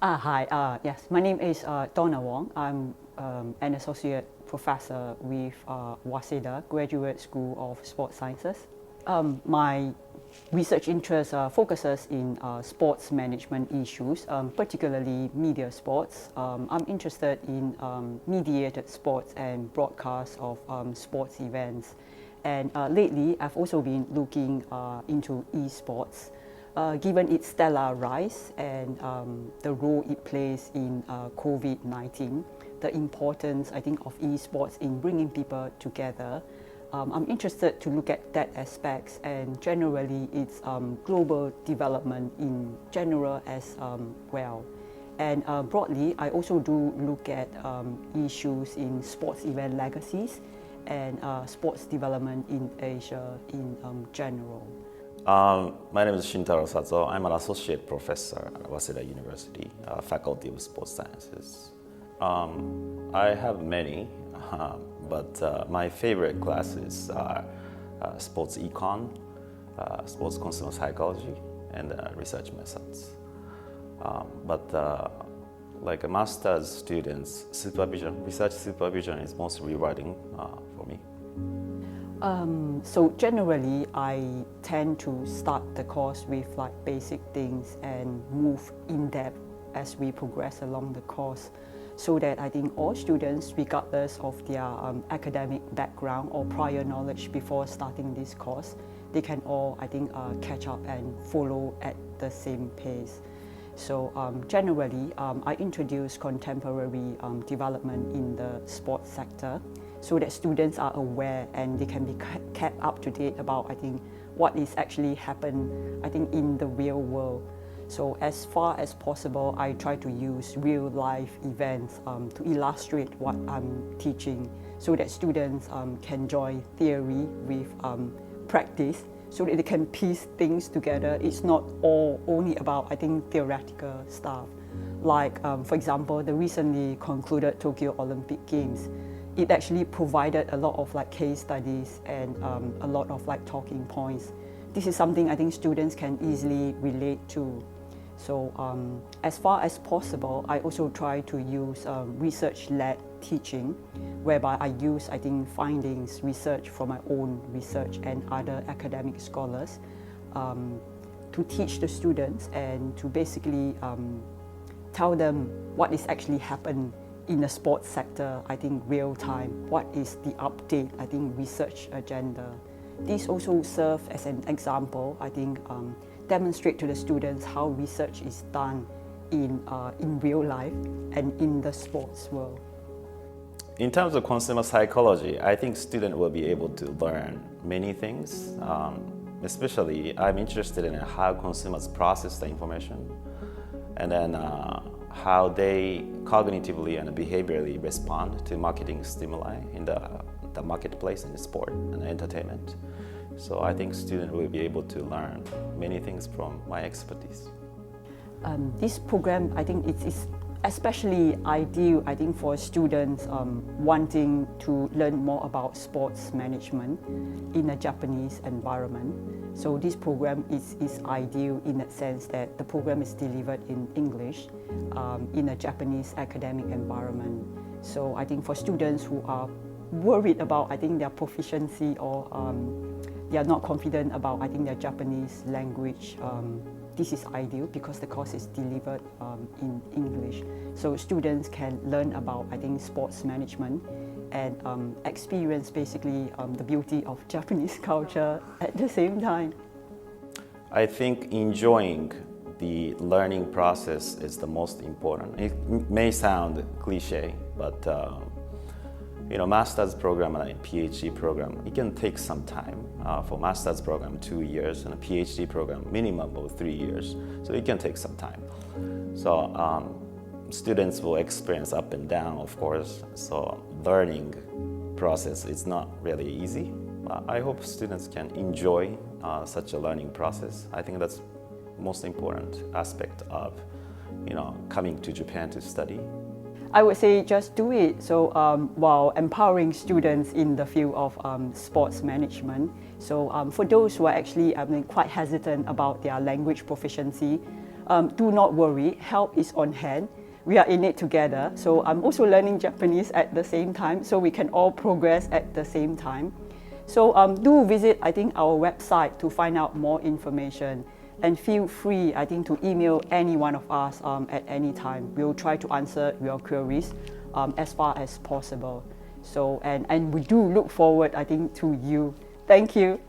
Hi, yes, my name is Donna Wong. I'm an associate professor with Waseda Graduate School of Sports Sciences. My research interest focuses in sports management issues, particularly media sports. I'm interested in mediated sports and broadcasts of sports events. And lately, I've also been looking into esports. Given its stellar rise and the role it plays in COVID-19, the importance, I think, of esports in bringing people together, I'm interested to look at that aspects and generally its global development in general as well. And broadly, I also do look at issues in sports event legacies and sports development in Asia in general. My name is Shintaro Sato. I'm an associate professor at Waseda University, Faculty of Sports Sciences. I have many, but my favorite classes are sports econ, sports consumer psychology, and research methods. Like a master's student's research supervision is most rewarding for me. So generally, I tend to start the course with like basic things and move in depth as we progress along the course, so that I think all students, regardless of their academic background or prior knowledge before starting this course, they can all, I think, catch up and follow at the same pace. So generally, I introduce contemporary development in the sports sector, so that students are aware and they can be kept up to date about, I think, what is actually happened, I think, in the real world. So as far as possible, I try to use real life events to illustrate what I'm teaching, so that students can join theory with practice, so that they can piece things together. It's not all only about, I think, theoretical stuff. Like, for example, the recently concluded Tokyo Olympic Games. It actually provided a lot of like case studies and a lot of like talking points. This is something I think students can easily relate to. So as far as possible, I also try to use research-led teaching, whereby I use, I think, findings, research from my own research and other academic scholars to teach the students and to basically tell them what is actually happened in the sports sector, I think, real time. What is the update, I think, research agenda. These also serve as an example, I think, demonstrate to the students how research is done in real life and in the sports world. In terms of consumer psychology, I think students will be able to learn many things. Especially, I'm interested in how consumers process the information, and then how they cognitively and behaviorally respond to marketing stimuli in the marketplace, in the sport and entertainment. So I think students will be able to learn many things from my expertise. This program, I think, it's especially ideal, I think, for students wanting to learn more about sports management in a Japanese environment. So this program is ideal in that sense that the program is delivered in English in a Japanese academic environment. So I think for students who are worried about, I think, their proficiency or they are not confident about, I think, their Japanese language, this is ideal because the course is delivered in English. So students can learn about, I think, sports management and experience basically the beauty of Japanese culture at the same time. I think enjoying the learning process is the most important. It may sound cliche, but master's program and a PhD program, it can take some time. For master's program, 2 years, and a PhD program, minimum of 3 years. So it can take some time. So students will experience up and down, of course. So learning process is not really easy. I hope students can enjoy such a learning process. I think that's most important aspect of coming to Japan to study. I would say just do it. So while empowering students in the field of sports management, so for those who are actually quite hesitant about their language proficiency, do not worry, help is on hand. We are in it together. So I'm also learning Japanese at the same time, so we can all progress at the same time. So do visit, I think, our website to find out more information. And feel free, I think, to email any one of us at any time. We'll try to answer your queries as far as possible. So, and we do look forward, I think, to you. Thank you.